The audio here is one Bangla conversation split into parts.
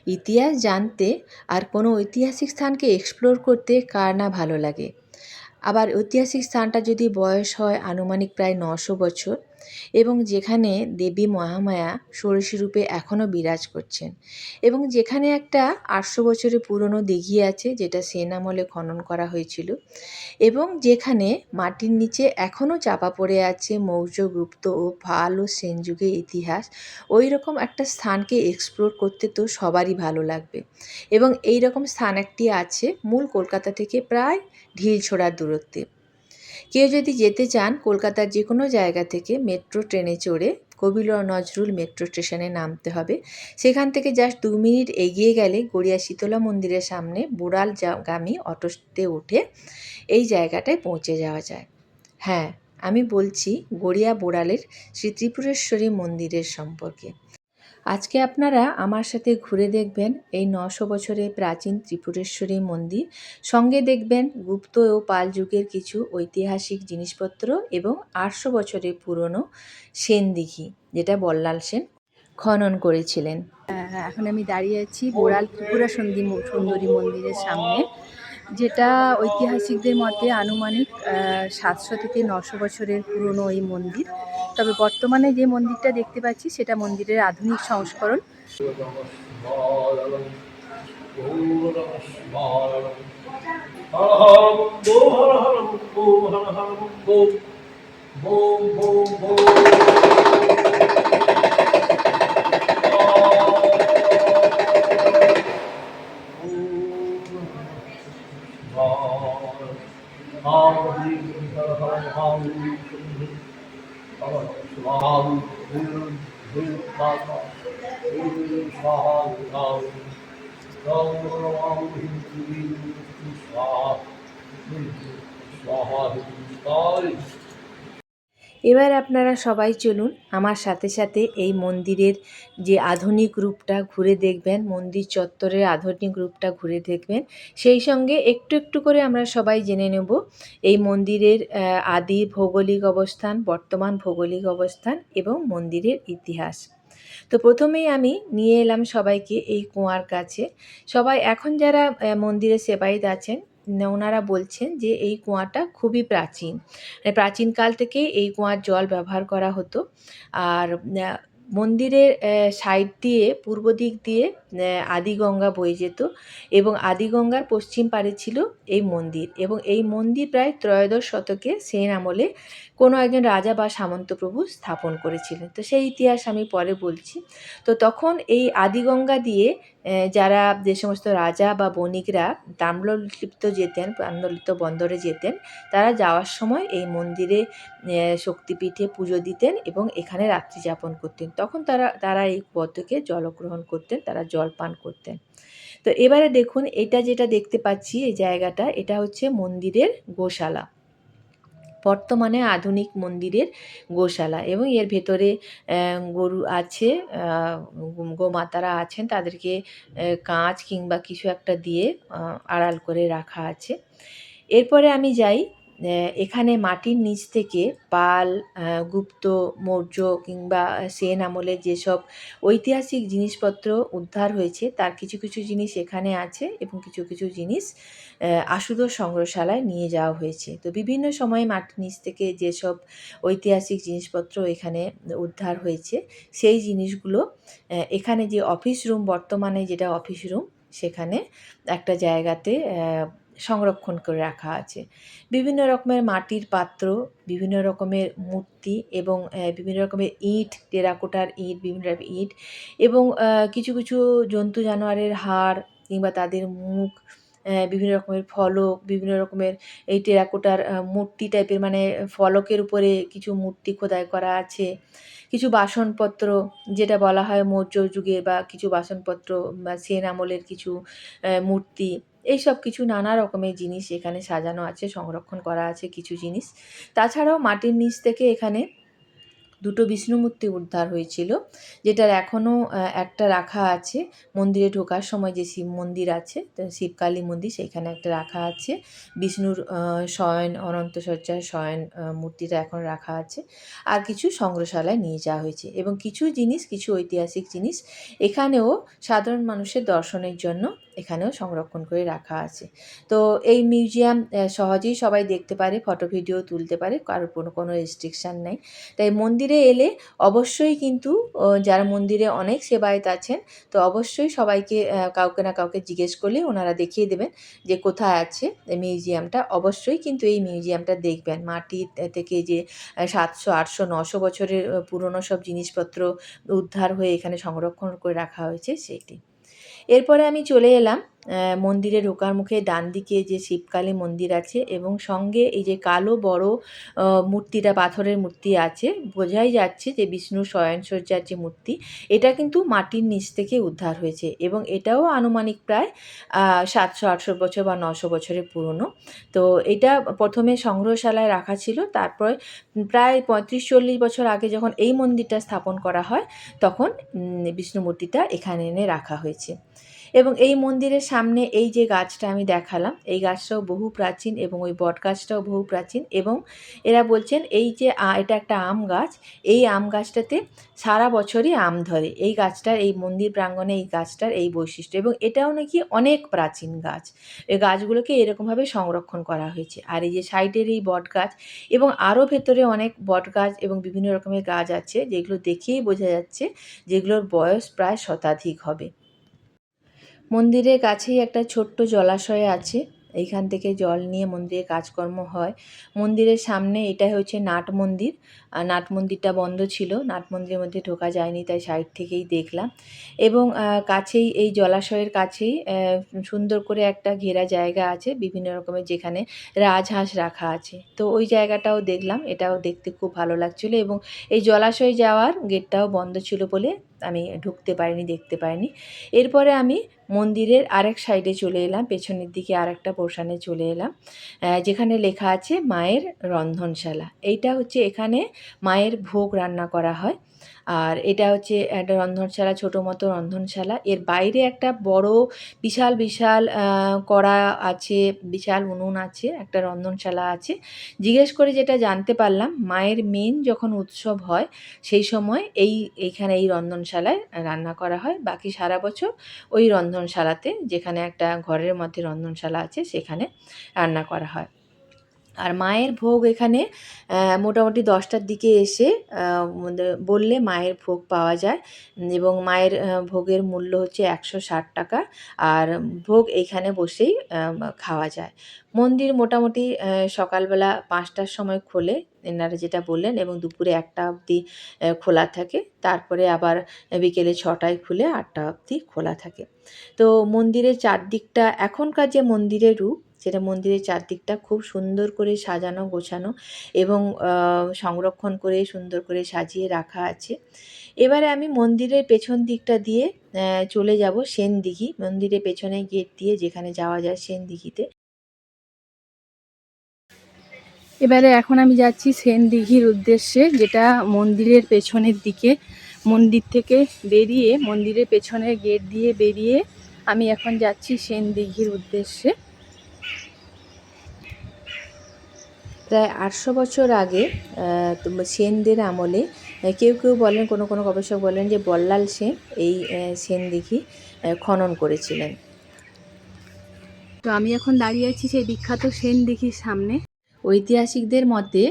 ইতিহাস জানতে আর কোনো ঐতিহাসিক স্থানকে এক্সপ্লোর করতে কার না ভালো লাগে। আবার ঐতিহাসিক স্থানটা যদি বয়স হয় আনুমানিক প্রায় ৯০০ বছর এবং যেখানে দেবী মহামায়া ষোড়শী রূপে এখনও বিরাজ করছেন এবং যেখানে একটা ৮০০ বছরের পুরনো দিঘি আছে যেটা সেন আমলে খনন করা হয়েছিল এবং যেখানে মাটির নিচে এখনও চাপা পড়ে আছে মৌর্য, গুপ্ত ও পাল ও সেন যুগের ইতিহাস, ওই রকম একটা স্থানকে এক্সপ্লোর করতে তো সবারই ভালো লাগবে। এবং এই রকম স্থান একটি আছে মূল কলকাতা থেকে প্রায় ঢিলছোড়ার দূরত্বে। কেউ যদি যেতে চান কলকাতার যে কোনো জায়গা থেকে মেট্রো ট্রেনে চড়ে কবি নজরুল মেট্রো স্টেশনে নামতে হবে। সেখান থেকে জাস্ট ২ মিনিট এগিয়ে গেলে গড়িয়া শীতলা মন্দিরের সামনে গামী অটোতে উঠে এই জায়গাটায় পৌঁছে যাওয়া যায়। হ্যাঁ, আমি বলছি গড়িয়া বোড়ালের শ্রী ত্রিপুরেশ্বরী মন্দিরের সম্পর্কে। আজকে আপনারা আমার সাথে ঘুরে দেখবেন এই ৯০০ বছরের প্রাচীন ত্রিপুরেশ্বরী মন্দির। সঙ্গে দেখবেন গুপ্ত ও পাল যুগের কিছু ঐতিহাসিক জিনিসপত্র এবং ৮০০ বছরের পুরনো সেন দিঘি, যেটা বল্লাল সেন খনন করেছিলেন। এখন আমি দাঁড়িয়ে আছি বোড়াল ত্রিপুরা সুন্দরী মন্দিরের সামনে, যেটা ঐতিহাসিকদের মতে আনুমানিক ৭০০ থেকে ৯০০ বছরের পুরনো এই মন্দির। তবে বর্তমানে যে মন্দিরটা দেখতে পাচ্ছি সেটা মন্দিরের আধুনিক সংস্করণ। এবার আপনারা সবাই চলুন আমার সাথে সাথে এই মন্দিরের যে আধুনিক রূপটা ঘুরে দেখবেন, মন্দির চত্বরের আধুনিক রূপটা ঘুরে দেখবেন। সেই সঙ্গে একটু একটু করে আমরা সবাই জেনে নেব এই মন্দিরের আদি ভৌগোলিক অবস্থান, বর্তমান ভৌগোলিক অবস্থান এবং মন্দিরের ইতিহাস। তো প্রথমেই আমি নিয়ে এলাম সবাইকে এই কুয়ার কাছে। সবাই এখন যারা মন্দিরে সেবায়েত আছেন ওনারা বলছেন যে এই কুয়াটা খুবই প্রাচীন, প্রাচীনকাল থেকেই এই কুয়ার জল ব্যবহার করা হতো। আর মন্দিরের সাইড দিয়ে পূর্ব দিক দিয়ে আদিগঙ্গা বয়ে যেত এবং আদিগঙ্গার পশ্চিম পারে ছিল এই মন্দির এবং এই মন্দির প্রায় ত্রয়োদশ শতকে সেন আমলে কোনো একজন রাজা বা সামন্তপ্রভু স্থাপন করেছিলেন। তো সেই ইতিহাস আমি পরে বলছি। তো তখন এই আদিগঙ্গা দিয়ে যারা যে সমস্ত রাজা বা বণিকরা তাম্রলিপ্ত বন্দরে যেতেন, তারা যাওয়ার সময় এই মন্দিরে শক্তিপীঠে পুজো দিতেন এবং এখানে রাত্রি যাপন করতেন। তখন তারা এই পদ্মকে জলগ্রহণ করতেন, তারা জল পান করতেন। তো এবারে দেখুন এটা যেটা দেখতে পাচ্ছি এই জায়গাটা, এটা হচ্ছে মন্দিরের গোশালা, বর্তমানে আধুনিক মন্দিরের গোশালা এবং এর ভেতরে গরু আছে, গোমাতারা আছেন, তাদেরকে কাঁচ কিংবা কিছু একটা দিয়ে আড়াল করে রাখা আছে। এরপরে আমি যাই, এখানে মাটির নিচ থেকে পাল, গুপ্ত, মৌর্য কিংবা সেন আমলের যেসব ঐতিহাসিক জিনিসপত্র উদ্ধার হয়েছে তার কিছু কিছু জিনিস এখানে আছে এবং কিছু কিছু জিনিস আশুতোষ সংগ্রহশালায় নিয়ে যাওয়া হয়েছে। তো বিভিন্ন সময়ে মাটির নিচ থেকে যেসব ঐতিহাসিক জিনিসপত্র এখানে উদ্ধার হয়েছে সেই জিনিসগুলো এখানে যে অফিস রুম, বর্তমানে যেটা অফিস রুম, সেখানে একটা জায়গাতে সংরক্ষণ করে রাখা আছে। বিভিন্ন রকমের মাটির পাত্র, বিভিন্ন রকমের মূর্তি এবং বিভিন্ন রকমের ইঁট, টেরাকোটার ইঁট, বিভিন্ন রকমের ইঁট এবং কিছু কিছু জন্তু জানোয়ারের হাড় কিংবা তাদের মুখ, বিভিন্ন রকমের ফলক, বিভিন্ন রকমের এই টেরাকোটার মূর্তি টাইপের, মানে ফলকের উপরে কিছু মূর্তি খোদাই করা আছে। কিছু বাসনপত্র, যেটা বলা হয় মৌর্য যুগের, বা কিছু বাসনপত্র বা সেন আমলের কিছু মূর্তি, এইসব কিছু নানা রকমের জিনিস এখানে সাজানো আছে, সংরক্ষণ করা আছে কিছু জিনিস। তাছাড়াও মাটির নিচ থেকে এখানে দুটো বিষ্ণু মূর্তি উদ্ধার হয়েছিল, যেটার এখনও একটা রাখা আছে। মন্দিরে ঢোকার সময় যে শিব মন্দির আছে, শিবকালী মন্দির, সেখানে একটা রাখা আছে। বিষ্ণুর শয়ন, অনন্তশয্যার শয়ন মূর্তিটা এখন রাখা আছে। আর কিছু সংগ্রহশালায় নিয়ে যাওয়া হয়েছে, এবং কিছু জিনিস, কিছু ঐতিহাসিক জিনিস এখানেও সাধারণ মানুষের দর্শনের জন্য এখানেও সংরক্ষণ করে রাখা আছে। তো এই মিউজিয়াম সহজেই সবাই দেখতে পারে, ফটো ভিডিও তুলতে পারে, কারোর কোনো রেস্ট্রিকশান নেই। তাই মন্দিরে এলে অবশ্যই কিন্তু যারা মন্দিরে অনেক সেবায়েত আছেন, তো অবশ্যই সবাইকে কাউকে না কাউকে জিজ্ঞেস করলে ওনারা দেখিয়ে দেবেন যে কোথায় আছে এই মিউজিয়ামটা। অবশ্যই কিন্তু এই মিউজিয়ামটা দেখবেন। মাটির থেকে যে 700, 800, 900 বছরের পুরনো সব জিনিসপত্র উদ্ধার হয়ে এখানে সংরক্ষণ করে রাখা হয়েছে সেটি। এরপরে আমি চলে এলাম মন্দিরে ঢোকার মুখে ডান দিকে যে শিবকালী মন্দির আছে, এবং সঙ্গে এই যে কালো বড় মূর্তিটা, পাথরের মূর্তি আছে, বোঝাই যাচ্ছে যে বিষ্ণুর শয়নসজ্জার যে মূর্তি, এটা কিন্তু মাটির নিচ থেকে উদ্ধার হয়েছে, এবং এটাও আনুমানিক প্রায় 700-800 বছর বা 900 বছরের পুরনো। তো এটা প্রথমে সংগ্রহশালায় রাখা ছিল, তারপর প্রায় 35-40 বছর আগে যখন এই মন্দিরটা স্থাপন করা হয়, তখন বিষ্ণু মূর্তিটা এখানে এনে রাখা হয়েছে। এবং এই মন্দিরের সামনে এই যে গাছটা আমি দেখালাম, এই গাছটাও বহু প্রাচীন, এবং ওই বট গাছটাও বহু প্রাচীন। এবং এরা বলছেন এই যে এটা একটা আম গাছ, এই আম গাছটাতে সারা বছরই আম ধরে। এই গাছটার, এই মন্দির প্রাঙ্গণে এই গাছটার এই বৈশিষ্ট্য, এবং এটাও নাকি অনেক প্রাচীন গাছ। এই গাছগুলোকে এরকমভাবে সংরক্ষণ করা হয়েছে। আর এই যে সাইডের এই বট গাছ, এবং আরও ভেতরে অনেক বট গাছ এবং বিভিন্ন রকমের গাছ আছে, যেগুলো দেখেই বোঝা যাচ্ছে যেগুলোর বয়স প্রায় শতাধিক হবে। মন্দিরের কাছেই একটা ছোট্ট জলাশয় আছে, এইখান থেকে জল নিয়ে মন্দিরে কাজকর্ম হয়। মন্দিরের সামনে এটাই হচ্ছে নাট মন্দির। নাট মন্দিরটা বন্ধ ছিল, নাট মন্দিরের মধ্যে ঢোকা যায়নি, তাই সাইড থেকেই দেখলাম। এবং কাছেই এই জলাশয়ের কাছেই সুন্দর করে একটা ঘেরা জায়গা আছে বিভিন্ন রকমের, যেখানে রাজহাঁস রাখা আছে। তো ওই জায়গাটাও দেখলাম, এটাও দেখতে খুব ভালো লাগছিল। এবং এই জলাশয়ে যাওয়ার গেটটাও বন্ধ ছিল বলে আমি ঢুকতে পারিনি, দেখতে পাইনি। এরপরে আমি মন্দিরের আরেক সাইডে চলে এলাম, পেছনের দিকে আরেকটা পোর্শনে চলে এলাম, যেখানে লেখা আছে মায়ের রন্ধনশালা। এইটা হচ্ছে এখানে মায়ের ভোগ রান্না করা হয়। আর এটা হচ্ছে একটা রন্ধনশালা, ছোটো মতো রন্ধনশালা। এর বাইরে একটা বড় বিশাল বিশাল কড়া আছে, বিশাল উনুন আছে, একটা রন্ধনশালা আছে। জিজ্ঞেস করে যেটা জানতে পারলাম, মায়ের মেন যখন উৎসব হয় সেই সময় এইখানে এই রন্ধনশালায় রান্না করা হয়। বাকি সারা বছর ওই রন্ধনশালাতে, যেখানে একটা ঘরের মধ্যে রন্ধনশালা আছে, সেখানে রান্না করা হয়। আর মায়ের ভোগ এখানে মোটামুটি 10টার দিকে এসে বললে মায়ের ভোগ পাওয়া যায়, এবং মায়ের ভোগের মূল্য হচ্ছে 160 টাকা। আর ভোগ এইখানে বসেই খাওয়া যায়। মন্দির মোটামুটি সকালবেলা 5টার সময় খোলে, এনারা যেটা বললেন, এবং দুপুরে 1টা অবধি খোলা থাকে। তারপরে আবার বিকেলে 6টায় খুলে 8টা অবধি খোলা থাকে। তো মন্দিরের চারদিকটা, এখনকার যে মন্দিরের রূপ, সেটা মন্দিরের চারদিকটা খুব সুন্দর করে সাজানো গোছানো, এবং সংরক্ষণ করে সুন্দর করে সাজিয়ে রাখা আছে। এবারে আমি মন্দিরের পেছন দিকটা দিয়ে চলে যাব সেনদিঘি। মন্দিরের পেছনে গেট দিয়ে যেখানে যাওয়া যায় সেনদিঘিতে। এবারে এখন আমি যাচ্ছি সেনদিঘির উদ্দেশ্যে, যেটা মন্দিরের পেছনের দিকে। মন্দির থেকে বেরিয়ে, মন্দিরের পেছনের গেট দিয়ে বেরিয়ে আমি এখন যাচ্ছি সেনদিঘির উদ্দেশ্যে। প্রায় 800 বছর আগে সেনদের আমলে, কেউ কেউ বলেন, কোনো কোনো গবেষক বলেন যে বল্লাল সেন এই সেনদিঘি খনন করেছিলেন। তো আমি এখন দাঁড়িয়ে আছি সেই বিখ্যাত সেনদিঘির সামনে। ঐতিহাসিকদের মতে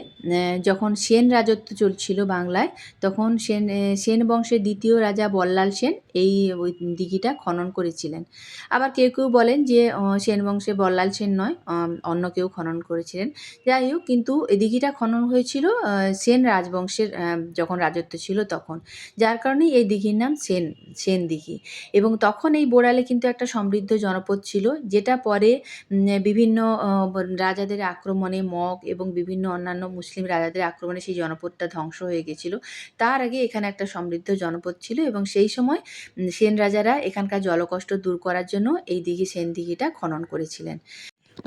যখন সেন রাজত্ব চলছিল বাংলায়, তখন সেন বংশের দ্বিতীয় রাজা বল্লাল সেন এই ওই দিঘিটা খনন করেছিলেন। আবার কেউ কেউ বলেন যে সেন বংশে বল্লাল সেন নয়, অন্য কেউ খনন করেছিলেন। যাই হোক, কিন্তু এই দিঘিটা খনন হয়েছিল সেন রাজবংশের যখন রাজত্ব ছিল তখন, যার কারণেই এই দিঘির নাম সেন দিঘি। এবং তখন এই বোড়ালে কিন্তু একটা সমৃদ্ধ জনপদ ছিল, যেটা পরে বিভিন্ন রাজাদের আক্রমণে, মগ এবং বিভিন্ন অন্যান্য মুসলিম রাজাদের আক্রমণে সেই জনপদটা ধ্বংস হয়ে গেছিল। তার আগে এখানে একটা সমৃদ্ধ জনপদ ছিল, এবং সেই সময় সেন রাজারা এখানকার জলকষ্ট দূর করার জন্য এই দিঘি সেনদিঘিটা খনন করেছিলেন।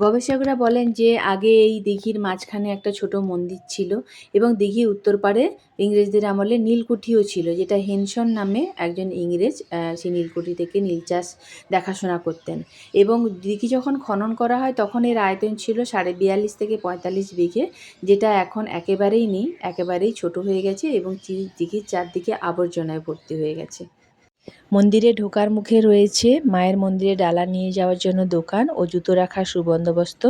গবেষকরা বলেন যে আগে এই দিঘির মাঝখানে একটা ছোট মন্দির ছিল এবং দিঘির উত্তর পাড়ে ইংরেজদের আমলে নীলকুঠিও ছিল, যেটা হেনসন নামে একজন ইংরেজ সেই নীলকুঠি থেকে নীল চাষ দেখাশোনা করতেন। এবং দিঘি যখন খনন করা হয় তখন এর আয়তন ছিল 42.5 থেকে 45 বিঘে, যেটা এখন একেবারেই নেই, একেবারেই ছোট হয়ে গেছে এবং দিঘির চারদিকে আবর্জনায় ভর্তি হয়ে গেছে। মন্দিরে ঢোকার মুখে রয়েছে মায়ের মন্দিরে ডালা নিয়ে যাওয়ার জন্য দোকান ও জুতো রাখার সুবন্দোবস্ত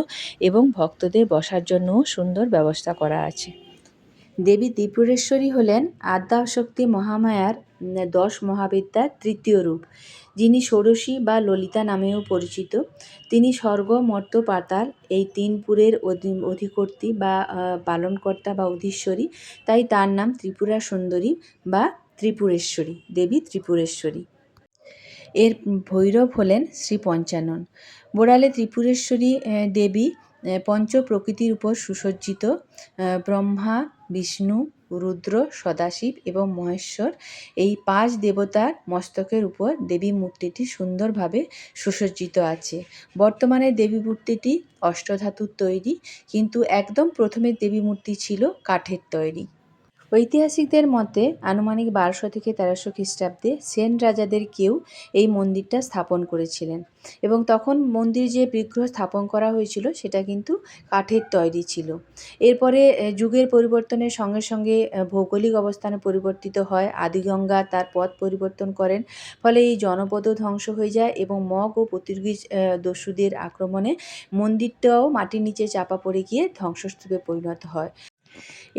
এবং ভক্তদের বসার জন্যও সুন্দর ব্যবস্থা করা আছে। দেবী ত্রিপুরেশ্বরী হলেন আদ্যাশক্তি মহামায়ার 10 মহাবিদ্যার তৃতীয় রূপ, যিনি ষোড়শী বা ললিতা নামেও পরিচিত। তিনি স্বর্গ, মর্ত্য, পাতাল এই 3 পুরের অধিকর্ত্রী বা পালনকর্তা বা অধীশ্বরী, তাই তার নাম ত্রিপুরা সুন্দরী বা ত্রিপুরেশ্বরী, দেবী ত্রিপুরেশ্বরী। এর ভৈরব হলেন শ্রী পঞ্চানন। বোড়ালে ত্রিপুরেশ্বরী দেবী পঞ্চ প্রকৃতির উপর সুসজ্জিত। ব্রহ্মা, বিষ্ণু, রুদ্র, সদাশিব এবং মহেশ্বর এই 5 দেবতার মস্তকের উপর দেবী মূর্তিটি সুন্দরভাবে সুসজ্জিত আছে। বর্তমানে দেবী মূর্তিটি অষ্টধাতুর তৈরি, কিন্তু একদম প্রথমের দেবী মূর্তি ছিল কাঠের তৈরি। ঐতিহাসিকদের মতে আনুমানিক 1200 থেকে 1300 খ্রিস্টাব্দে সেন রাজাদের কেউ এই মন্দিরটা স্থাপন করেছিলেন এবং তখন মন্দির যে বিগ্রহ স্থাপন করা হয়েছিল সেটা কিন্তু কাঠের তৈরি ছিল। এরপরে যুগের পরিবর্তনের সঙ্গে সঙ্গে ভৌগোলিক অবস্থানে পরিবর্তিত হয়, আদিগঙ্গা তার পথ পরিবর্তন করেন, ফলে এই জনপদও ধ্বংস হয়ে যায় এবং মগ ও পর্তুগিজ দস্যুদের আক্রমণে মন্দিরটাও মাটির নিচে চাপা পড়ে গিয়ে ধ্বংসস্তূপে পরিণত হয়।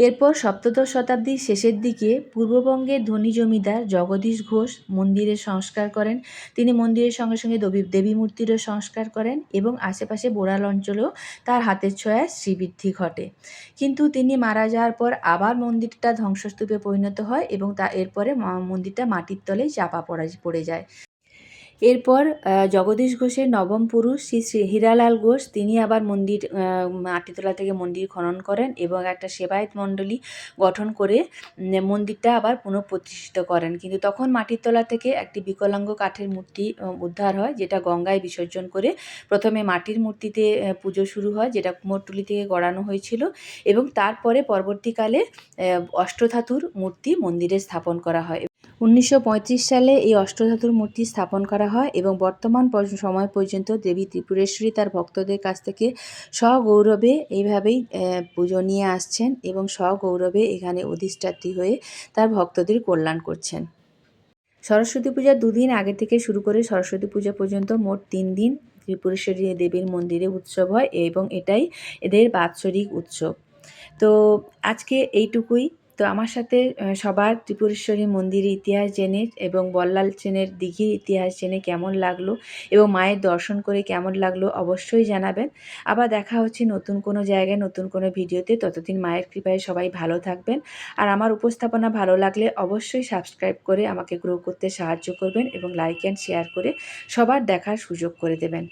এরপর সপ্তদশ শতাব্দীর শেষের দিকে পূর্ববঙ্গের ধনী জমিদার জগদীশ ঘোষ মন্দিরের সংস্কার করেন। তিনি মন্দিরের সঙ্গে সঙ্গে দেবী মূর্তিরও সংস্কার করেন এবং আশেপাশে বোড়াল অঞ্চলেও তার হাতের ছোঁয়ায় শ্রীবৃদ্ধি ঘটে। কিন্তু তিনি মারা যাওয়ার পর আবার মন্দিরটা ধ্বংসস্তূপে পরিণত হয় এবং এরপরে মন্দিরটা মাটির তলেই চাপা পড়ে যায়। এরপর জগদীশ ঘোষের নবম পুরুষ শ্রী শ্রী হীরালাল ঘোষ তিনি আবার মন্দির মাটিতলা থেকে মন্দির খনন করেন এবং একটা সেবায়েত মণ্ডলী গঠন করে মন্দিরটা আবার পুনঃপ্রতিষ্ঠিত করেন। কিন্তু তখন মাটির তলা থেকে একটি বিকলাঙ্গ কাঠের মূর্তি উদ্ধার হয়, যেটা গঙ্গায় বিসর্জন করে প্রথমে মাটির মূর্তিতে পুজো শুরু হয়, যেটা কুমোরটুলি থেকে গড়ানো হয়েছিল এবং তারপরে পরবর্তীকালে অষ্টধাতুর মূর্তি মন্দিরে স্থাপন করা হয়। 1935 সালে এই অষ্টধাতুর মূর্তি স্থাপন করা হয় এবং বর্তমান সময় পর্যন্ত দেবী ত্রিপুরেশ্বরী তার ভক্তদের কাছ থেকে সগৌরবে এইভাবেই পুজো নিয়ে আসছেন এবং সগৌরবে এখানে অধিষ্ঠাত্রী হয়ে তার ভক্তদের কল্যাণ করছেন। সরস্বতী পূজার 2 দিন আগে থেকে শুরু করে সরস্বতী পূজা পর্যন্ত মোট 3 দিন ত্রিপুরেশ্বরী দেবীর মন্দিরে উৎসব হয় এবং এটাই এদের বাৎসরিক উৎসব। তো আজকে এইটুকুই। তো আমার সাথে সবার ত্রিপুরেশ্বরী মন্দিরের ইতিহাস জেনে এবং বল্লাল সেনের দিঘির ইতিহাস জেনে কেমন লাগলো এবং মায়ের দর্শন করে কেমন লাগলো অবশ্যই জানাবেন। আবার দেখা হচ্ছে নতুন কোনো জায়গায় নতুন কোনো ভিডিওতে। ততদিন মায়ের কৃপায় সবাই ভালো থাকবেন। আর আমার উপস্থাপনা ভালো লাগলে অবশ্যই সাবস্ক্রাইব করে আমাকে গ্রো করতে সাহায্য করবেন এবং লাইক অ্যান্ড শেয়ার করে সবার দেখার সুযোগ করে দেবেন।